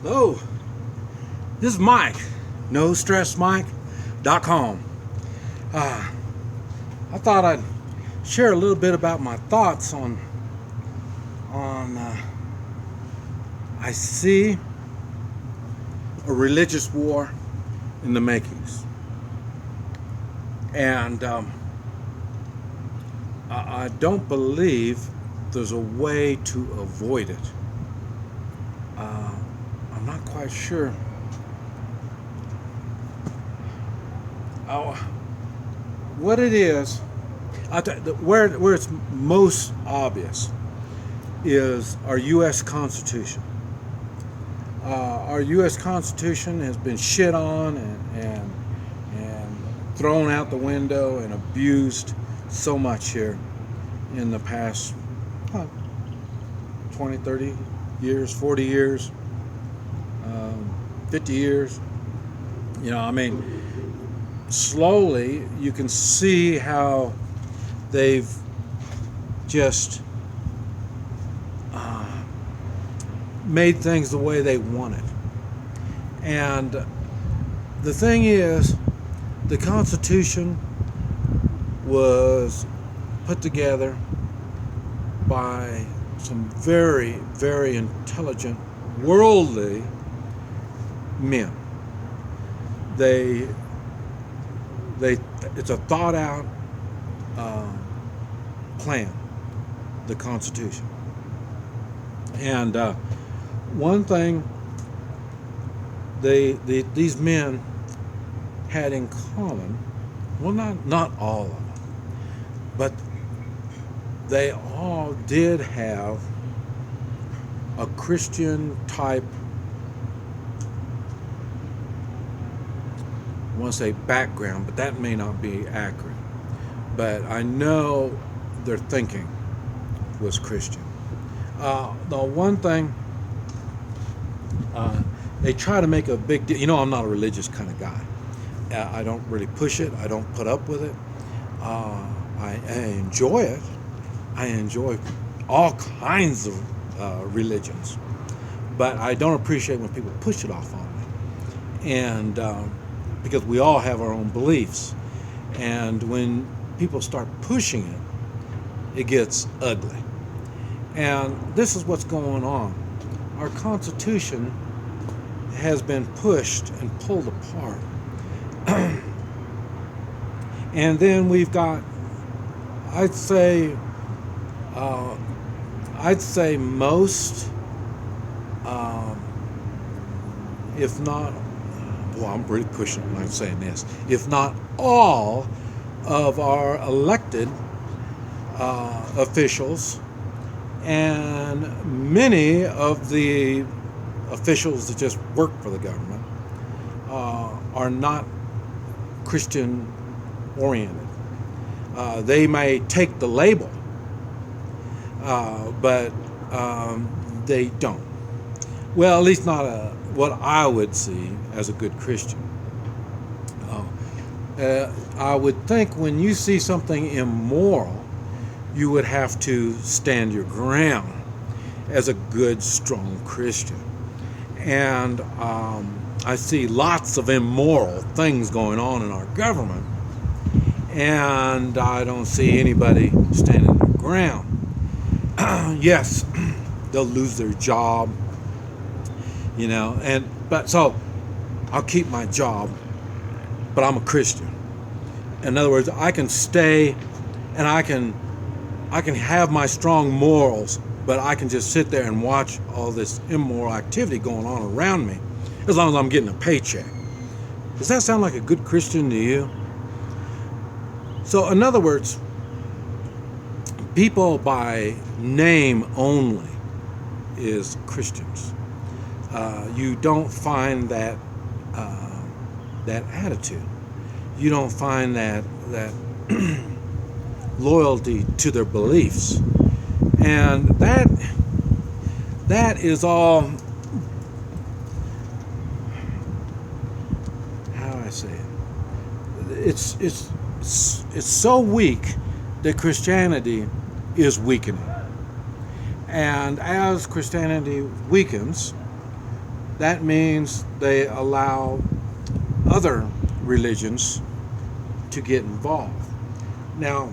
Hello, this is Mike, NoStressMike.com. I thought I'd share a little bit about my thoughts on I see a religious war in the makings, and I don't believe there's a way to avoid it. I'm not quite sure what it is. Where it's most obvious is our U.S. Constitution. Our U.S. Constitution has been shit on and thrown out the window and abused so much here in the past 20, 30 years, 40 years, 50 years. Slowly you can see how they've just made things the way they want it. And the thing is, the Constitution was put together by some very, very intelligent, worldly men. It's a thought out plan, the Constitution. And one thing these men had in common, well, not all of them, but they all did have a Christian type, I want to say background, but that may not be accurate. But I know their thinking was Christian. The one thing, they try to make a big deal. I'm not a religious kind of guy. I don't really push it. I don't put up with it. I enjoy it. I enjoy all kinds of religions, but I don't appreciate when people push it off on me. And because we all have our own beliefs, and when people start pushing it, it gets ugly. And this is what's going on. Our Constitution has been pushed and pulled apart. And then we've got, I'd say most, if not, well, I'm really pushing when I'm saying this, if not all of our elected officials, and many of the officials that just work for the government are not Christian oriented. They may take the label, but they don't. Well, at least not what I would see as a good Christian. I would think when you see something immoral, you would have to stand your ground as a good, strong Christian. And I see lots of immoral things going on in our government, and I don't see anybody standing their ground. Yes, they'll lose their job, but so I'll keep my job, but I'm a Christian. In other words, I can stay and I can have my strong morals, but I can just sit there and watch all this immoral activity going on around me as long as I'm getting a paycheck. Does that sound like a good Christian to you? So in other words, people by name only is Christians. You don't find that attitude. You don't find that loyalty to their beliefs, and that is all. How do I say it? It's so weak that Christianity is weakening. And as Christianity weakens, that means they allow other religions to get involved. Now,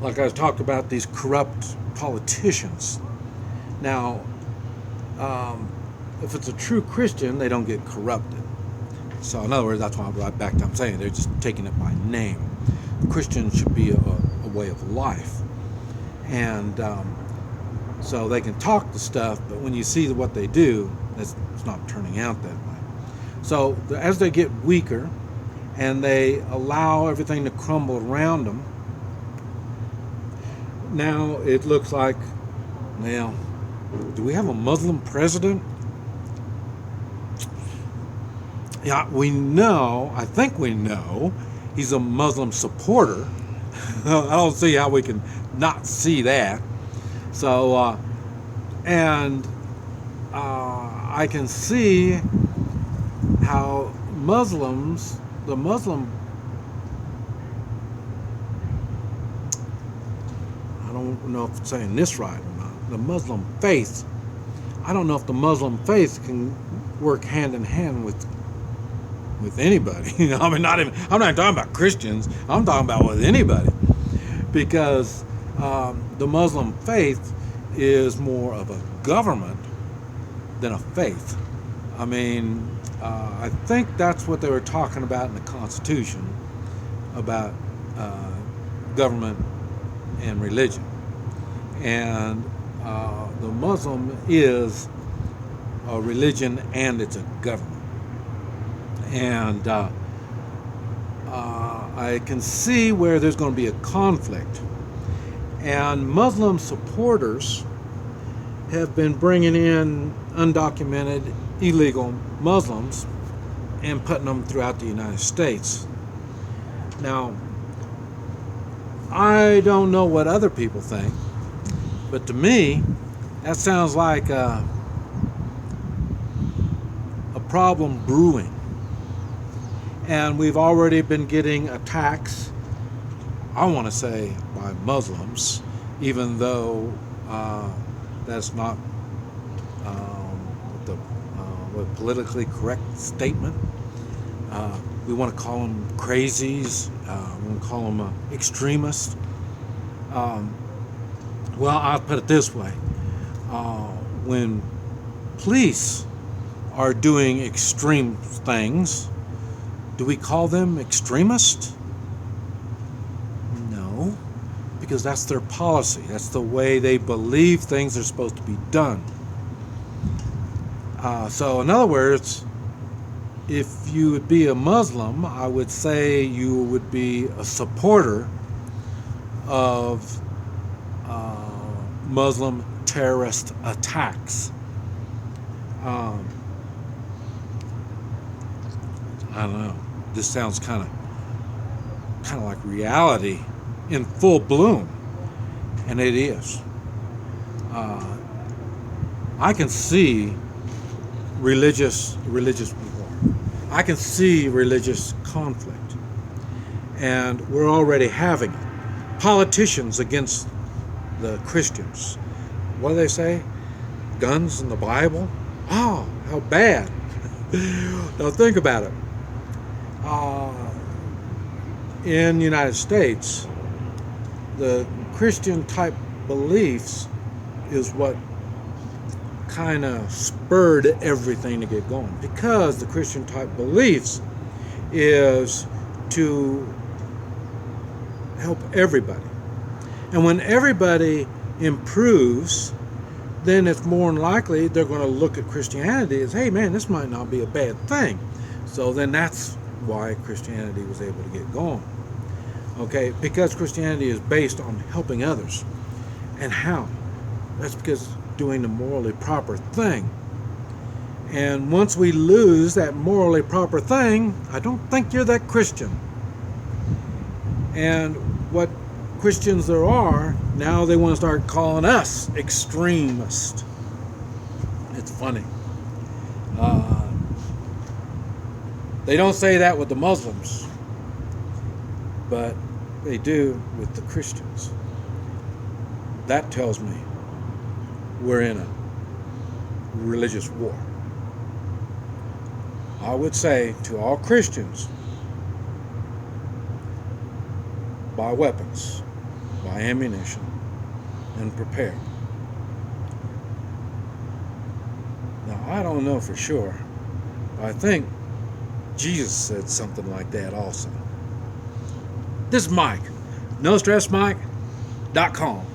like I talked about these corrupt politicians. Now, if it's a true Christian, they don't get corrupted. So in other words, that's why I'm saying they're just taking it by name. Christian should be a way of life. And so they can talk the stuff, but when you see what they do, it's not turning out that way. So as they get weaker and they allow everything to crumble around them, now it looks like, well, do we have a Muslim president? Yeah, I think we know, he's a Muslim supporter. I don't see how we can not see that. So, I can see how the Muslim, I don't know if I'm saying this right or not, the Muslim faith, I don't know if the Muslim faith can work hand in hand with anybody. You know, I mean, I'm not talking about Christians. I'm talking about with anybody, because the Muslim faith is more of a government than a faith. I mean, I think that's what they were talking about in the Constitution about government and religion. And the Muslim is a religion and it's a government. And I can see where there's going to be a conflict. And Muslim supporters have been bringing in undocumented, illegal Muslims and putting them throughout the United States. Now, I don't know what other people think, but to me, that sounds like a problem brewing. And we've already been getting attacks, I want to say, by Muslims, even though that's not the politically correct statement. We want to call them crazies. We want to call them extremists. Well, I'll put it this way. When police are doing extreme things, do we call them extremists? No, because that's their policy. That's the way they believe things are supposed to be done. So in other words, if you would be a Muslim, I would say you would be a supporter of Muslim terrorist attacks. I don't know. This sounds kind of like reality in full bloom, and it is. I can see religious war. I can see religious conflict, and we're already having it. Politicians against the Christians. What do they say? Guns in the Bible? Oh, how bad. Now think about it. In the United States, the Christian type beliefs is what kind of spurred everything to get going, because the Christian type beliefs is to help everybody. And when everybody improves, then it's more than likely they're going to look at Christianity as, hey man, this might not be a bad thing. So then that's why Christianity was able to get going. Okay, because Christianity is based on helping others. And how? That's because doing the morally proper thing. And once we lose that morally proper thing, I don't think you're that Christian. And what Christians there are, now they want to start calling us extremists. It's funny. They don't say that with the Muslims, but they do with the Christians. That tells me we're in a religious war. I would say to all Christians, buy weapons, buy ammunition, and prepare. Now, I don't know for sure, but I think Jesus said something like that also. This is Mike, NoStressMike.com.